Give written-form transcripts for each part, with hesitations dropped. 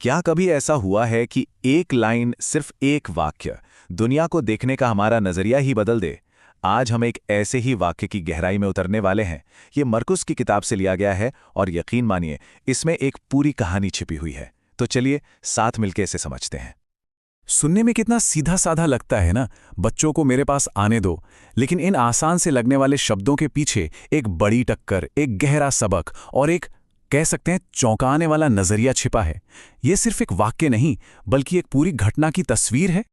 क्या कभी ऐसा हुआ है कि एक लाइन, सिर्फ एक वाक्य, दुनिया को देखने का हमारा नजरिया ही बदल दे? आज हम एक ऐसे ही वाक्य की गहराई में उतरने वाले हैं। ये मरकुस की किताब से लिया गया है और यकीन मानिए, इसमें एक पूरी कहानी छिपी हुई है। तो चलिए साथ मिलकर इसे समझते हैं। सुनने में कितना सीधा साधा लगता है ना, बच्चों को मेरे पास आने दो। लेकिन इन आसान से लगने वाले शब्दों के पीछे एक बड़ी टक्कर, एक गहरा सबक और एक कह सकते हैं चौंकाने वाला नजरिया छिपा है। ये सिर्फ एक वाक्य नहीं, बल्कि एक पूरी घटना की तस्वीर है।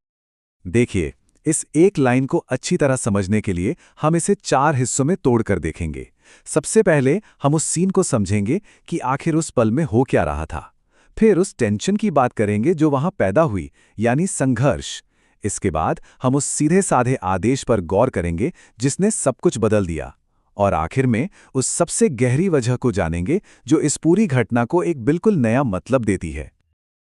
देखिए, इस एक लाइन को अच्छी तरह समझने के लिए हम इसे 4 हिस्सों में तोड़कर देखेंगे। सबसे पहले हम उस सीन को समझेंगे कि आखिर उस पल में हो क्या रहा था। फिर उस टेंशन की बात करेंगे जो वहां पैदा हुई, यानी संघर्ष। इसके बाद हम उस सीधे साधे आदेश पर गौर करेंगे जिसने सब कुछ बदल दिया। और आखिर में उस सबसे गहरी वजह को जानेंगे जो इस पूरी घटना को एक बिल्कुल नया मतलब देती है।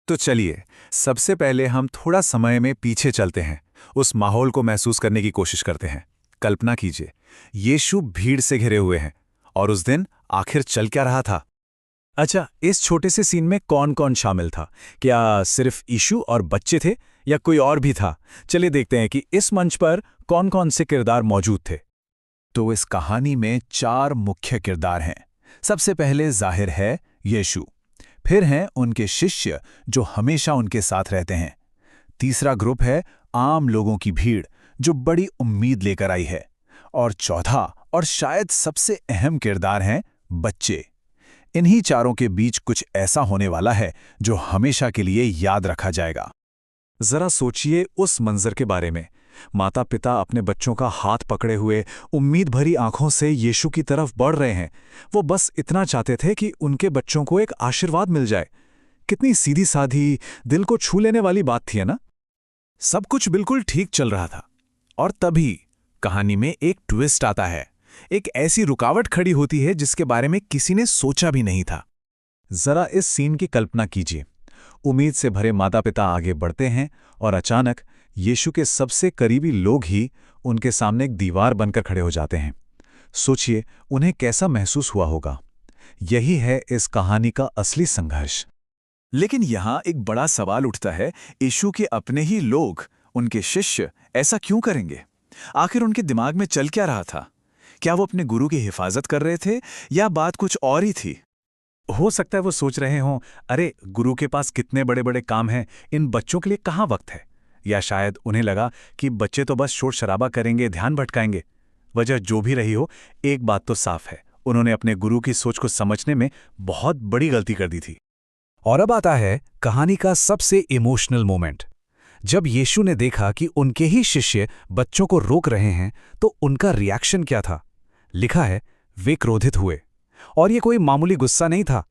तो चलिए, सबसे पहले हम थोड़ा समय में पीछे चलते हैं, उस माहौल को महसूस करने की कोशिश करते हैं। कल्पना कीजिए, यीशु भीड़ से घिरे हुए हैं और उस दिन आखिर चल क्या रहा था। अच्छा, इस छोटे से सीन में कौन कौन शामिल था? क्या सिर्फ यीशु और बच्चे थे या कोई और भी था? चलिए देखते हैं कि इस मंच पर कौन कौन से किरदार मौजूद थे। तो इस कहानी में 4 मुख्य किरदार हैं। सबसे पहले जाहिर है यीशु, फिर हैं उनके शिष्य जो हमेशा उनके साथ रहते हैं। तीसरा ग्रुप है आम लोगों की भीड़ जो बड़ी उम्मीद लेकर आई है। और चौथा और शायद सबसे अहम किरदार हैं बच्चे। इन्हीं चारों के बीच कुछ ऐसा होने वाला है जो हमेशा के लिए याद रखा जाएगा। जरा सोचिए उस मंजर के बारे में। माता पिता अपने बच्चों का हाथ पकड़े हुए उम्मीद भरी आंखों से यीशु की तरफ बढ़ रहे हैं। वो बस इतना चाहते थे कि उनके बच्चों को एक आशीर्वाद मिल जाए। कितनी सीधी साधी, दिल को छू लेने वाली बात थी, है ना? सब कुछ बिल्कुल ठीक चल रहा था और तभी कहानी में एक ट्विस्ट आता है। एक ऐसी रुकावट खड़ी होती है जिसके बारे में किसी ने सोचा भी नहीं था। जरा इस सीन की कल्पना कीजिए। उम्मीद से भरे माता पिता आगे बढ़ते हैं और अचानक यीशु के सबसे करीबी लोग ही उनके सामने एक दीवार बनकर खड़े हो जाते हैं। सोचिए उन्हें कैसा महसूस हुआ होगा। यही है इस कहानी का असली संघर्ष। लेकिन यहां एक बड़ा सवाल उठता है, यीशु के अपने ही लोग, उनके शिष्य ऐसा क्यों करेंगे? आखिर उनके दिमाग में चल क्या रहा था? क्या वो अपने गुरु की हिफाजत कर रहे थे या बात कुछ और ही थी? हो सकता है वो सोच रहे हों, अरे गुरु के पास कितने बड़े बड़े काम हैं, इन बच्चों के लिए कहाँ वक्त है। या शायद उन्हें लगा कि बच्चे तो बस शोर शराबा करेंगे, ध्यान भटकाएंगे। वजह जो भी रही हो, एक बात तो साफ है, उन्होंने अपने गुरु की सोच को समझने में बहुत बड़ी गलती कर दी थी। और अब आता है कहानी का सबसे इमोशनल मोमेंट। जब यीशु ने देखा कि उनके ही शिष्य बच्चों को रोक रहे हैं, तो उनका रिएक्शन क्या था? लिखा है, वे क्रोधित हुए। और ये कोई मामूली गुस्सा नहीं था।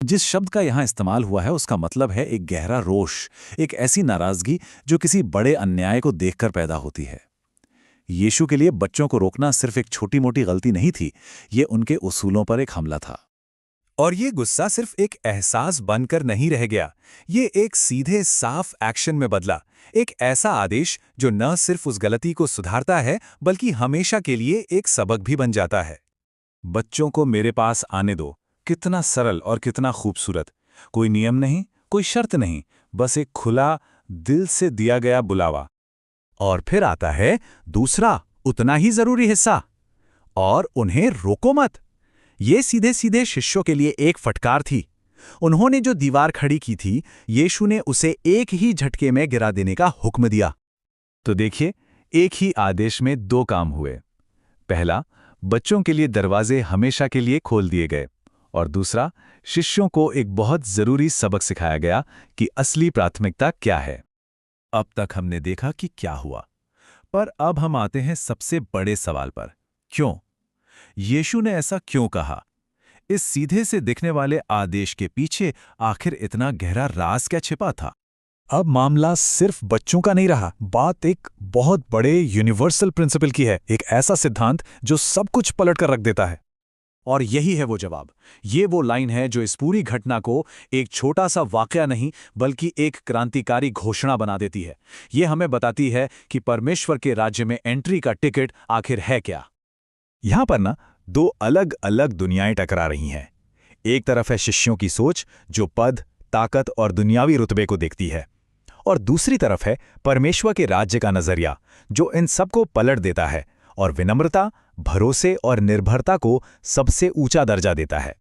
जिस शब्द का यहां इस्तेमाल हुआ है उसका मतलब है एक गहरा रोष, एक ऐसी नाराजगी जो किसी बड़े अन्याय को देखकर पैदा होती है। यीशु के लिए बच्चों को रोकना सिर्फ एक छोटी मोटी गलती नहीं थी, ये उनके उसूलों पर एक हमला था। और ये गुस्सा सिर्फ एक एहसास बनकर नहीं रह गया, ये एक सीधे साफ एक्शन में बदला। एक ऐसा आदेश जो न सिर्फ उस गलती को सुधारता है बल्कि हमेशा के लिए एक सबक भी बन जाता है। बच्चों को मेरे पास आने दो, कितना सरल और कितना खूबसूरत। कोई नियम नहीं, कोई शर्त नहीं, बस एक खुला दिल से दिया गया बुलावा। और फिर आता है दूसरा उतना ही जरूरी हिस्सा, और उन्हें रोको मत। ये सीधे सीधे शिष्यों के लिए एक फटकार थी। उन्होंने जो दीवार खड़ी की थी, यीशु ने उसे एक ही झटके में गिरा देने का हुक्म दिया। तो देखिए, एक ही आदेश में 2 काम हुए। पहला, बच्चों के लिए दरवाजे हमेशा के लिए खोल दिए गए, और दूसरा, शिष्यों को एक बहुत जरूरी सबक सिखाया गया कि असली प्राथमिकता क्या है। अब तक हमने देखा कि क्या हुआ, पर अब हम आते हैं सबसे बड़े सवाल पर। क्यों? यीशु ने ऐसा क्यों कहा? इस सीधे से दिखने वाले आदेश के पीछे आखिर इतना गहरा राज क्या छिपा था? अब मामला सिर्फ बच्चों का नहीं रहा, बात एक बहुत बड़े यूनिवर्सल प्रिंसिपल की है, एक ऐसा सिद्धांत जो सब कुछ पलट कर रख देता है। और यही है वो जवाब। ये वो लाइन है जो इस पूरी घटना को एक छोटा सा वाकया नहीं बल्कि एक क्रांतिकारी घोषणा बना देती है। ये हमें बताती है कि परमेश्वर के राज्य में एंट्री का टिकट आखिर है क्या। यहां पर ना 2 अलग अलग दुनियाएं टकरा रही हैं। एक तरफ है शिष्यों की सोच जो पद, ताकत और दुनियावी रुतबे को देखती है। और दूसरी तरफ है परमेश्वर के राज्य का नजरिया, जो इन सबको पलट देता है और विनम्रता, भरोसे और निर्भरता को सबसे ऊंचा दर्जा देता है।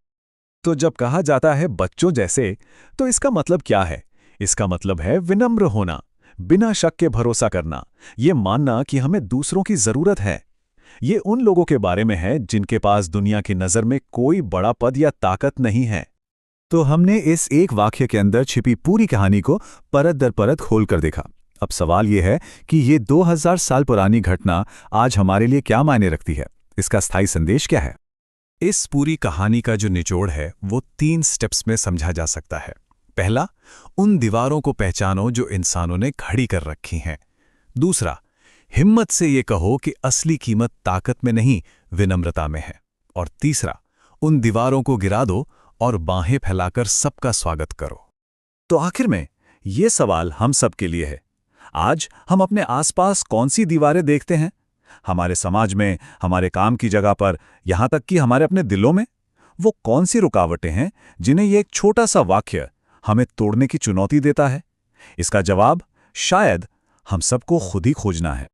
तो जब कहा जाता है बच्चों जैसे, तो इसका मतलब क्या है? इसका मतलब है विनम्र होना, बिना शक के भरोसा करना, ये मानना कि हमें दूसरों की जरूरत है। ये उन लोगों के बारे में है जिनके पास दुनिया की नज़र में कोई बड़ा पद या ताकत नहीं है। तो हमने इस एक वाक्य के अंदर छिपी पूरी कहानी को परत दर परत खोल कर देखा। अब सवाल यह है कि ये 2000 साल पुरानी घटना आज हमारे लिए क्या मायने रखती है? इसका स्थायी संदेश क्या है? इस पूरी कहानी का जो निचोड़ है वो 3 स्टेप्स में समझा जा सकता है। पहला, उन दीवारों को पहचानो जो इंसानों ने खड़ी कर रखी हैं। दूसरा, हिम्मत से ये कहो कि असली कीमत ताकत में नहीं, विनम्रता में है। और तीसरा, उन दीवारों को गिरा दो और बाहें फैलाकर सबका स्वागत करो। तो आखिर में ये सवाल हम सब के लिए है। आज हम अपने आसपास कौन सी दीवारें देखते हैं? हमारे समाज में, हमारे काम की जगह पर, यहाँ तक कि हमारे अपने दिलों में? वो कौन सी रुकावटें हैं जिन्हें ये एक छोटा सा वाक्य हमें तोड़ने की चुनौती देता है? इसका जवाब शायद हम सबको खुद ही खोजना है।